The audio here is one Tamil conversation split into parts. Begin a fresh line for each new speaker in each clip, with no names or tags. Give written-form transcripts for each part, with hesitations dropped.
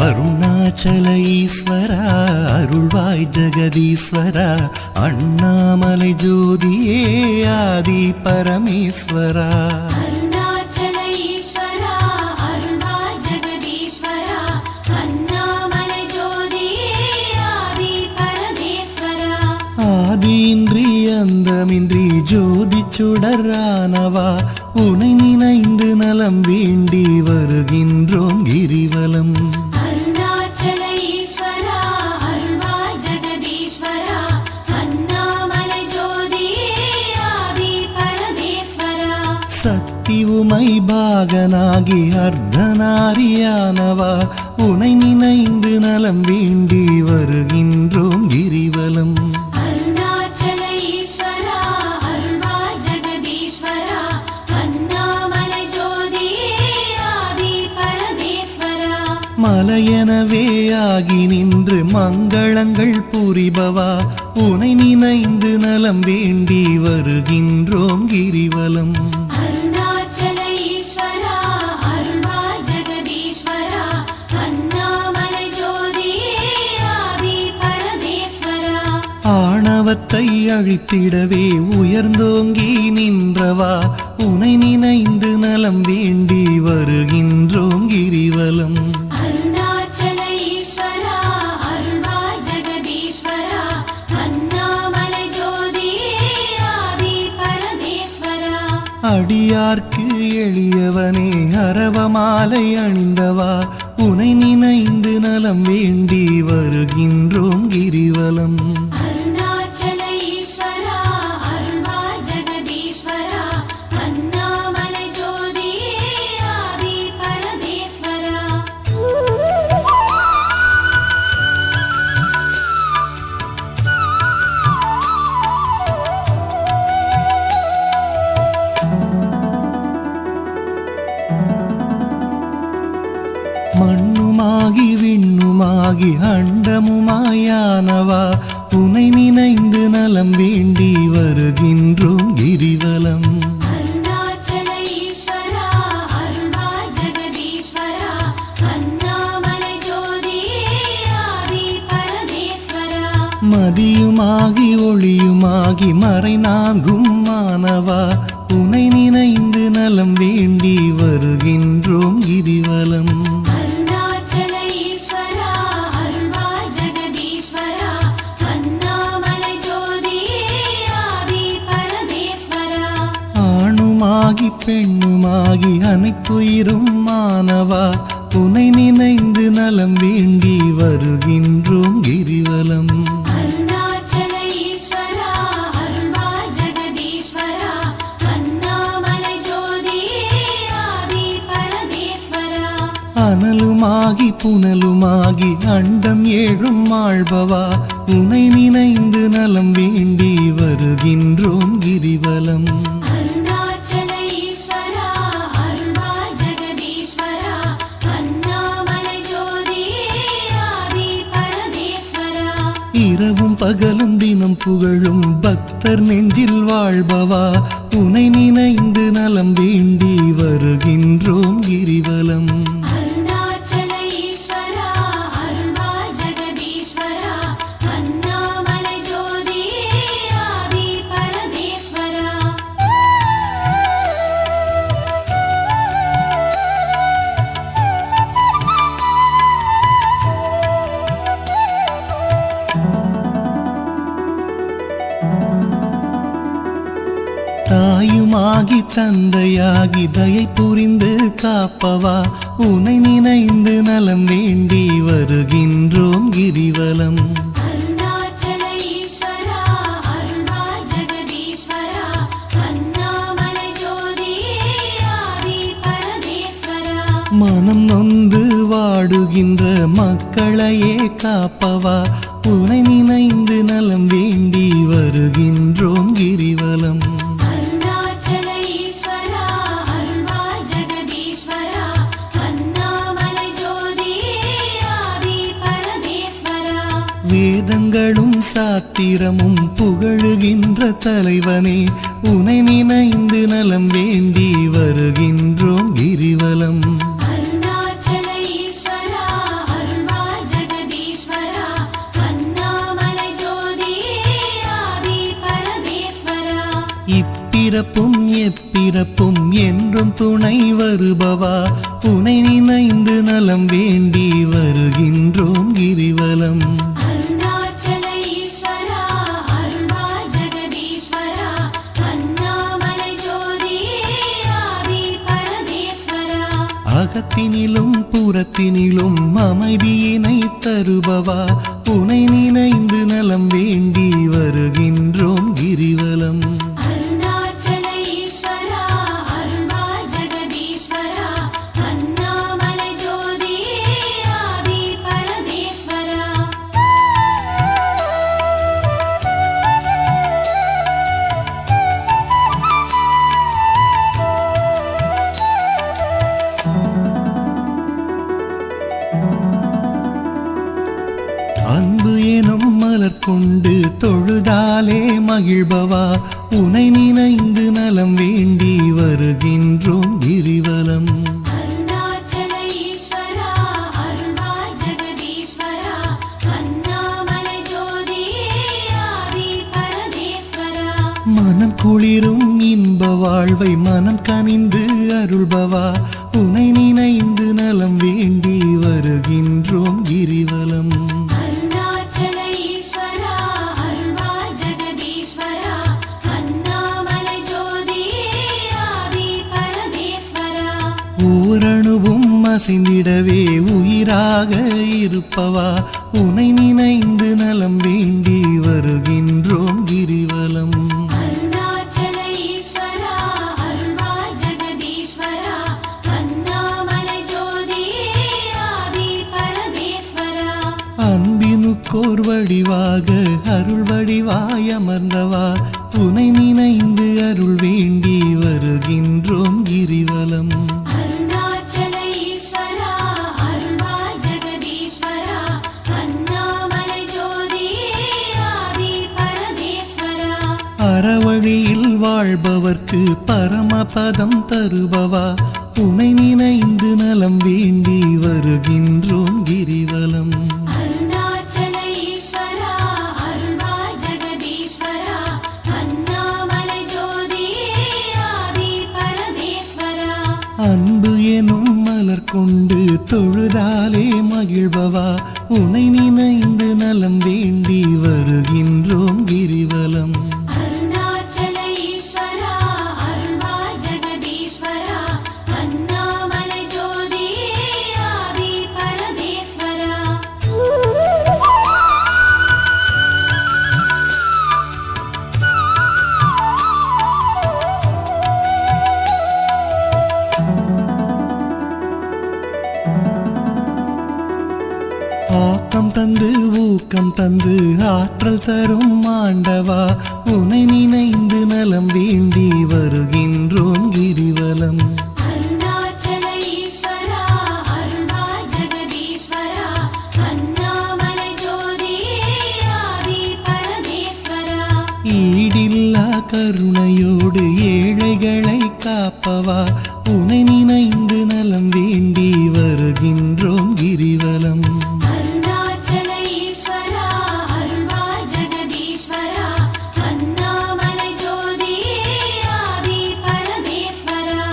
அருணாச்சல ஈஸ்வரா அருள்வாய் ஜெகதீஸ்வரா அண்ணாமலை ஜோதியே ஆதி பரமேஸ்வரா
அருணாச்சல ஈஸ்வரா அருள்வாய் ஜெகதீஸ்வரா அண்ணாமலை ஜோதியே ஆதி பரமேஸ்வரா
ஆதியின்றி அந்தமின்றி ஜோதி சுடரானவா உனை நினைந்து நலம் வேண்டி வருகின்றோம் கிரிவலம்
அருணாச்சல ஈஸ்வரா அருள்வாய் ஜெகதீஸ்வரா அண்ணாமலை ஜோதியே ஆதி பரமேஸ்வரா
சக்தி உமை பாகனாகி அர்த்தநாரியானவா உனை நினைந்து நலம் வேண்டி வருகின்றோம் கிரிவலம்
அருணாச்சல ஈஸ்வரா அருள்வாய் ஜெகதீஸ்வரா அண்ணாமலை ஜோதியே ஆதி பரமேஸ்வரா
மலையெனவே ஆகி நின்று மங்களங்கள் புரிபவா உனை நினைந்து நலம் வேண்டி வருகின்றோம் கிரிவலம்
அருணாச்சல ஈஸ்வரா அருள்வாய் ஜெகதீஸ்வரா அண்ணாமலை ஜோதியே ஆதி பரமேஸ்வரா
ஆணவத்தை அழித்திடவே உயர்ந்தோங்கி நின்றவா உனை நினைந்து நலம் வேண்டி வருகின்றோம் கிரிவலம்
அருணாச்சல ஈஸ்வரா அருள்வாய் ஜெகதீஸ்வரா அண்ணாமலை ஜோதியே ஆதி பரமேஸ்வரா
அடியார்க்கு எளியவனே அரவமாலை அணிந்தவா உனை நினைந்து நலம் வேண்டி வருகின்றோம் கிரிவலம்
அருணாச்சல ஈஸ்வரா அருள்வாய் ஜெகதீஸ்வரா அண்ணாமலை ஜோதியே ஆதி பரமேஸ்வரா
மண்ணுமாகி விண்ணுமாகி அண்டமுமாயானவா உனை நினைந்து நலம் வேண்டி வருகின்றோம் கிரிவலம்
அருணாச்சல ஈஸ்வரா அருள்வாய் ஜெகதீஸ்வரா அண்ணாமலை ஜோதியே ஆதி பரமேஸ்வரா
மதியுமாகி ஒளியுமாகி மறைநான்கும் மானவா உனை நினைந்து நலம் வேண்டி வருகின்றோம் கிரிவலம்
அருணாச்சல ஈஸ்வரா அருள்வாய் ஜெகதீஸ்வரா அண்ணாமலை ஜோதியே ஆதி பரமேஸ்வரா
ஆணுமாகி பெண்ணுமாகி அனைத்துயிரும் மானவா உனை நினைந்து நலம் வேண்டி வருகின்றோம் கிரிவலம்
அருணாச்சல ஈஸ்வரா அருள்வாய் ஜெகதீஸ்வரா அண்ணாமலை ஜோதியே ஆதி பரமேஸ்வரா
அனலுமாகி புனலுமாகி அண்டம் ஏழும் ஆள்பவா உனை நினைந்து நலம் வேண்டி வருகின்றோம் கிரிவலம்
அருணாச்சல ஈஸ்வரா அருள்வாய் ஜெகதீஸ்வரா அண்ணாமலை ஜோதியே ஆதி பரமேஸ்வரா
இரவும் பகலும் தினம் புகழும் பக்தர் நெஞ்சில் வாழ்பவா உனை நினைந்து நலம் வேண்டி வருகின்றோம் கிரிவலம்
அருணாச்சல ஈஸ்வரா அருள்வாய் ஜெகதீஸ்வரா அண்ணாமலை ஜோதியே ஆதி பரமேஸ்வரா
தாயுமாகி தந்தையாகி தயை புரிந்து காப்பவா உனை நினைந்து நலம் வேண்டி வருகின்றோம் கிரிவலம்
அருணாச்சல ஈஸ்வரா அருள்வாய் ஜெகதீஸ்வரா அண்ணாமலை ஜோதியே ஆதி பரமேஸ்வரா
மனம் நொந்து வாடுகின்ற மக்களையே காப்பவா உனை நினைந்து நலம் வேண்டி வருகின்றோம் கிரிவலம்
அருணாச்சல ஈஸ்வரா அருள்வாய் ஜெகதீஸ்வரா அண்ணாமலை ஜோதியே ஆதி பரமேஸ்வரா
வேதங்களும் சாத்திரமும் புகழுகின்ற தலைவனே உனை நினைந்து நலம் வேண்டி வருகின்றோம் கிரிவலம்
அருணாச்சல ஈஸ்வரா அருள்வாய்
இப்பிறப்பும் எப்பிறப்பும் என்றும் துணை வருபவா உனை நினைந்து நலம் வேண்டி வருகின்றோம் கிரிவலம்.
அருணாச்சல ஈஸ்வரா அருள்வா ஜெகதீஸ்வரா அண்ணாமலை ஜோதியே ஆதி பரமேஸ்வரா.
அகத்தினிலும் புறத்தினிலும் அமைதியினை தருபவா உனை நினைந்து நலம் வேண்டி வருகின்றோம் கிரிவலம்.
அருணாச்சல ஈஸ்வரா அருள்வா ஜெகதீஸ்வரா அண்ணாமலை ஜோதியே ஆதி பரமேஸ்வரா.
அன்பு எனும் மலர் கொண்டு தொழுதாலே மகிழ்பவா உனை நினைந்து நலம் வேண்டி வருகின்றோம் கிரிவலம்.
அருணாச்சல ஈஸ்வரா அருள்வா ஜெகதீஸ்வரா அண்ணாமலை ஜோதியே ஆதி பரமேஸ்வரா.
மனம் குளிரும் இன்ப வாழ்வை மனம் கனிந்து அருள்பவா உனை நினைந்து நலம் வேண்டி வருகின்றோம் கிரிவலம்.
அருணாச்சல ஈஸ்வரா அருள்வா ஜெகதீஸ்வரா அண்ணாமலை ஜோதியே ஆதி பரமேஸ்வரா.
ஓரணுவும் அசைந்திடவே உயிராக இருப்பவா உனை நினைந்து நலம் வேண்டி வருகின்றோம் கிரிவலம்.
அருணாச்சல ஈஸ்வரா அருள்வா ஜெகதீஸ்வரா அண்ணாமலை ஜோதியே ஆதி பரமேஸ்வரா.
அன்பினுக்கோர் வடிவாக அருள் வடிவாய் அமர்ந்தவா உனை நினைந்து அருள் வேண்டி வருகின்றோம் கிரிவலம்.
அருணாச்சல ஈஸ்வரா அருள்வா ஜெகதீஸ்வரா அண்ணாமலை ஜோதியே ஆதி பரமேஸ்வரா.
அறவழியில் வாழ்பவர்க்கு பரமபதம் தருபவா உனை நினைந்து நலம் வேண்டி வருகின்றோம் கிரிவலம்.
அருணாச்சல ஈஸ்வரா அருள்வா ஜெகதீஸ்வரா அண்ணாமலை ஜோதியே ஆதி பரமேஸ்வரா.
அன்பு எனும் மலர் கொண்டு தொழுதாலே மகிழ்பவா உனை நினைந்து நலம் வேண்டி வருகின்றோம் கிரிவலம்.
அருணாச்சல ஈஸ்வரா அருள்வா ஜெகதீஸ்வரா அண்ணாமலை ஜோதியே ஆதி பரமேஸ்வரா.
ஆக்கம் தந்து ஊக்கம் தந்து ஆற்றல் தரும் ஆண்டவா உனை நினைந்து நலம் வேண்டி வருகின்றோம் கிரிவலம்.
அருணாச்சல ஈஸ்வரா அருள்வா ஜெகதீஸ்வரா அண்ணாமலை ஜோதியே ஆதி பரமேஸ்வரா.
ஈடில்லா கருணையோடு ஏழைகளை காப்பவா உனை நினைந்து நலம் வேண்டி வருகின்றோம் கிரிவலம்.
அருணாச்சல ஈஸ்வரா அருள்வா ஜெகதீஸ்வரா அண்ணாமலை ஜோதியே ஆதி பரமேஸ்வரா.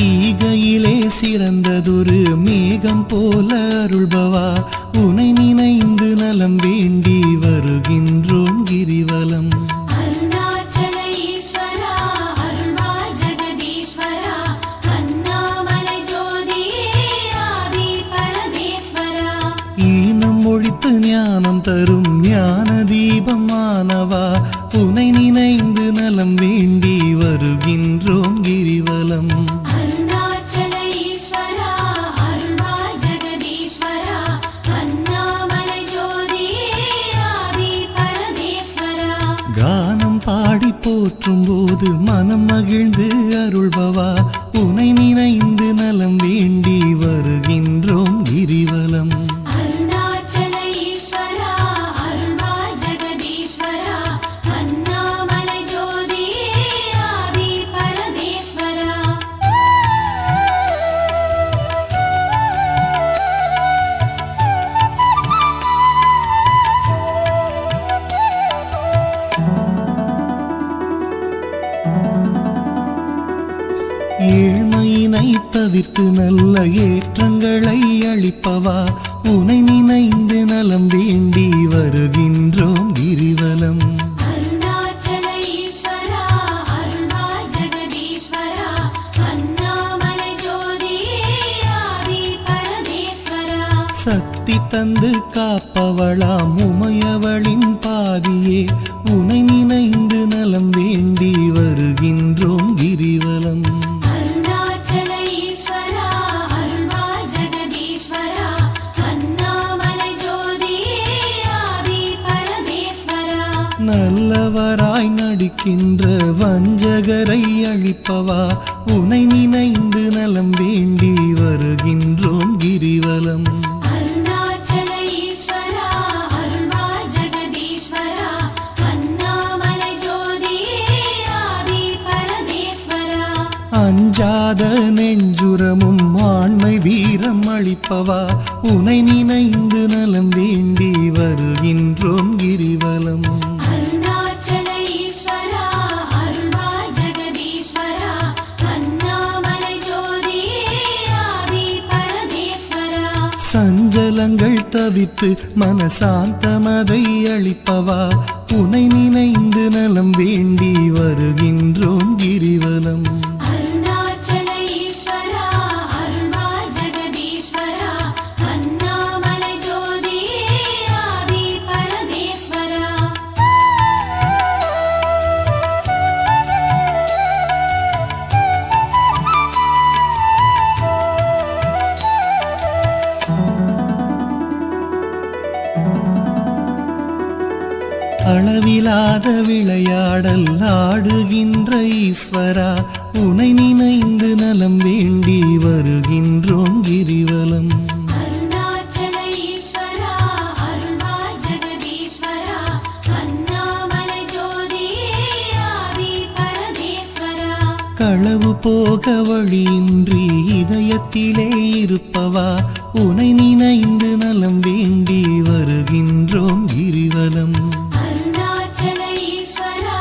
ஈகையிலே சிறந்ததொரு மேகம் போல அருள்பவா உனை நினைந்து நலம் வேண்டி வருகின்றோம் கிரிவலம்.
அருணாச்சல ஈஸ்வரா அருள்வா ஜெகதீஸ்வரா அண்ணாமலை ஜோதியே ஆதி பரமேஸ்வரா.
ஈனம் ஒழித்து ஞானம் தரும் ஞான தீபமானவா உனை நினைந்து நலம் வேண்டி வருகின்றோம் கிரிவலம்.
அருணாச்சல ஈஸ்வரா அருள்வா ஜெகதீஸ்வரா அண்ணாமலை ஜோதியே ஆதி பரமேஸ்வரா.
கானம் பாடி போற்றும் போது மனம் மகிழ்ந்து அருள்பவா உனை நினைந்து நலம் வேண்டி வருகின்றோம் கிரிவலம்.
அருணாச்சல ஈஸ்வரா அருள்வா ஜெகதீஸ்வரா அண்ணாமலை ஜோதியே ஆதி பரமேஸ்வரா.
தவிர்த்து நல்ல ஏற்றங்களை அளிப்பவா உனை நினைந்து நலம் வேண்டி வருகின்றோம் கிரிவலம்.
அருணாச்சல ஈஸ்வரா அருள்வா ஜெகதீஸ்வரா அண்ணாமலை ஜோதியே ஆதி பரமேஸ்வரா.
சக்தி தந்து காப்பவளாம் உமையவளின் பாதியே உனை நினைந்து நலம் வேண்டி வருகின்றோம் கிரிவலம்.
அருணாச்சல ஈஸ்வரா அருள்வா ஜெகதீஸ்வரா அண்ணாமலை ஜோதியே ஆதி பரமேஸ்வரா.
நல்லவராய் நடிக்கின்ற வஞ்சகரை அழிப்பவா உனை நினைந்து நலம் வேண்டி வருகின்றோம் கிரிவலம்.
அருணாச்சல ஈஸ்வரா அருள்வா ஜெகதீஸ்வரா அண்ணாமலை ஜோதியே ஆதி பரமேஸ்வரா.
அஞ்சாத நெஞ்சுரமும் ஆண்மை வீரம் அளிப்பவா உனை நினைந்து நலம் வேண்டி வருகின்றோம் கிரிவலம்.
அருணாச்சல ஈஸ்வரா அருள்வா ஜெகதீஸ்வரா அண்ணாமலை ஜோதியே ஆதி பரமேஸ்வரா.
சஞ்சலங்கள் தவித்து மனசாந்தமதை அளிப்பவா உனை நினைந்து நலம் வேண்டி வருகின்றோம் கிரிவலம்.
அருணாச்சல ஈஸ்வரா அருள்வா ஜெகதீஸ்வரா அண்ணாமலை ஜோதியே ஆதி பரமேஸ்வரா.
அளவிலாத விளையாடல் ஆடுகின்ற ஈஸ்வரா உனை நினைந்து நலம் வேண்டி வருகின்றோம் கிரிவலம்.
அருணாச்சல ஈஸ்வரா அருள்வா ஜெகதீஸ்வரா அண்ணாமலை ஜோதியே ஆதி பரமேஸ்வரா.
களவு போக வழியின்றி இதயத்திலே இருப்பவா உனை நினைந்து நலம் வேண்டி வருகின்றோம் கிரிவலம்.
அருணாச்சல ஈஸ்வரா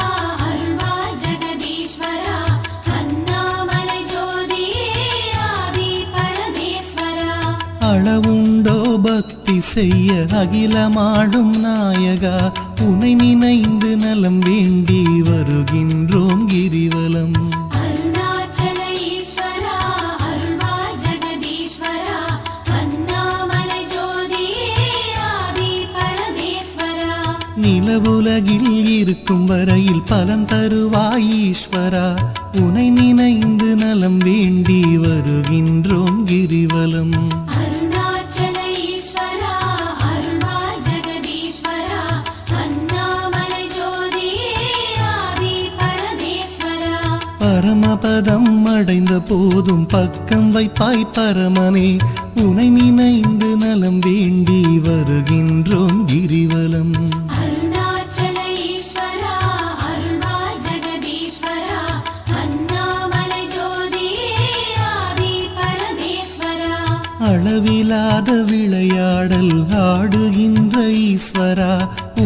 அருள்வா ஜெகதீஸ்வரா அண்ணாமலை ஜோதியே ஆதி பரமேஸ்வரா.
அளவுண்டோ பக்தி செய்ய அகிலமாடும் நாயகா உனை நினைந்து நலம் வேண்டி வருகின்றோம் கிரிவலம்.
அருணாச்சல ஈஸ்வரா அருள்வா ஜெகதீஸ்வரா அண்ணாமலை ஜோதியே ஆதி பரமேஸ்வரா.
நிலவுலகில் இருக்கும் வரையில் பலன் தருவாய் ஈஸ்வரா உனை நினைந்து நலம் வேண்டி வருகின்றோம் கிரிவலம்.
அருணாச்சல ஈஸ்வரா அருள்வா ஜெகதீஸ்வரா அண்ணாமலை ஜோதியே ஆதி பரமேஸ்வரா.
பரமபதம் அடைந்த போதும் பக்கம் வைப்பாய் பரமனே உனை நினைந்து நலம் வேண்டி வருகின்றோம் கிரிவலம்.
அருணாச்சல ஈஸ்வரா அருள்வா ஜெகதீஸ்வரா அண்ணாமலை ஜோதியே ஆதி பரமேஸ்வரா.
அளவிலாத விளையாடல் ஆடுகின்ற ஈஸ்வரா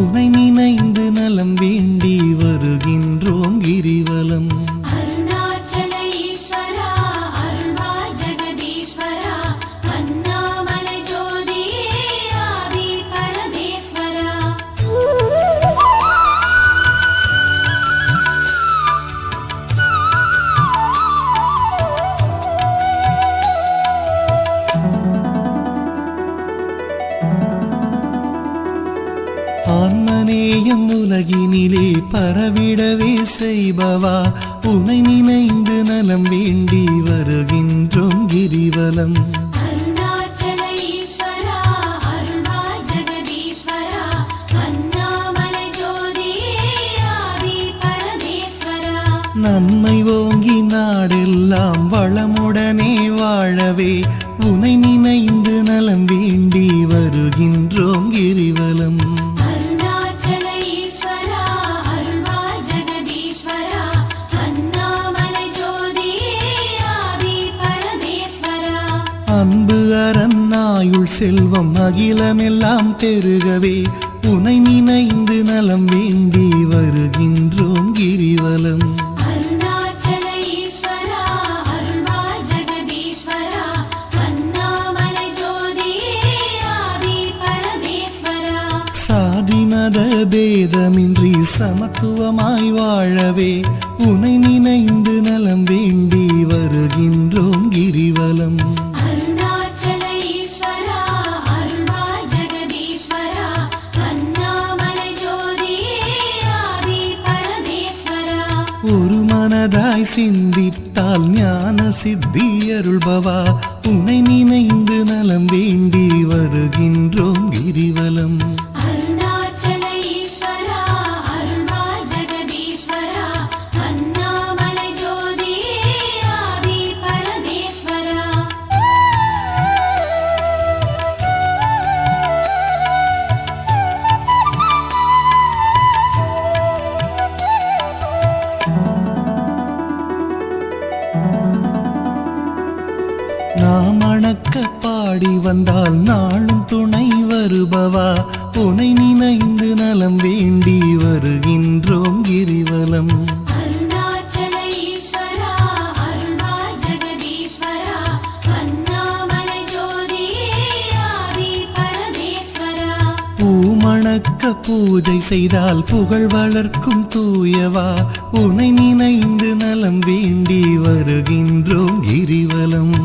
உனை நினைந்து நலம் வேண்டி வருகின்றோம் கிரிவலம்.
அருணாச்சல ஈஸ்வரா அருள்வா ஜெகதீஸ்வரா அண்ணாமலை ஜோதியே ஆதி பரமேஸ்வரா.
ஆன்மநேயம் உலகினிலே பரவிடவே செய்பவா உனை நினைந்து நலம் வேண்டி வருகின்றோம் கிரிவலம்.
அருணாச்சல ஈஸ்வரா அருள்வா ஜெகதீஸ்வரா அண்ணாமலை ஜோதியே ஆதி பரமேஸ்வரா.
நன்மை ஓங்கி நாடெல்லாம் வளமுடனே வாழவே உனை நினைந்து நலம் வேண்டி வருகின்றோம் கிரிவலம்.
அருணாச்சல ஈஸ்வரா அருள்வா ஜெகதீஸ்வரா அண்ணாமலை ஜோதியே ஆதி பரமேஸ்வரா.
அன்பு அரணாயுள் செல்வம் அகிலமெல்லாம் பெருகவே உனை நினைந்து நலம் வேண்டி வருகின்றோம் கிரிவலம்.
அருணாச்சல ஈஸ்வரா அருள்வா ஜெகதீஸ்வரா
பேதமின்றி சமத்துவமாய் வாழவே உனை நினைந்து நலம் வேண்டி வருகின்றோம் கிரிவலம்.
அருணாச்சல ஈஸ்வரா அருள்வாய் ஜெகதீஸ்வரா அண்ணாமலை ஜோதியே ஆதி பரமேஸ்வரா.
ஒரு மனதாய் சிந்தித்தால் ஞான சித்தி அருள்பவா உனை நினைந்து நலம் வேண்டி வருகின்றோம் கிரிவலம்.
அருணாச்சல ஈஸ்வரா அருள்வாய் ஜெகதீஸ்வரா அண்ணாமலை ஜோதியே ஆதி பரமேஸ்வரா.
நாம் அணக்க பாடி வந்தால் நாளும் துணை வருபவா உனை நினைந்து நலம் வேண்டி வருகின்றோம் கிரிவலம்.
அருணாச்சல ஈஸ்வரா அருள்வாய் ஜெகதீஸ்வரா அண்ணாமலை ஜோதியே ஆதி பரமேஸ்வரா.
பூமணக்க பூஜை செய்தால் புகழ் வளர்க்கும் தூயவா உனை நினைந்து நலம் வேண்டி வருகின்றோம் கிரிவலம்.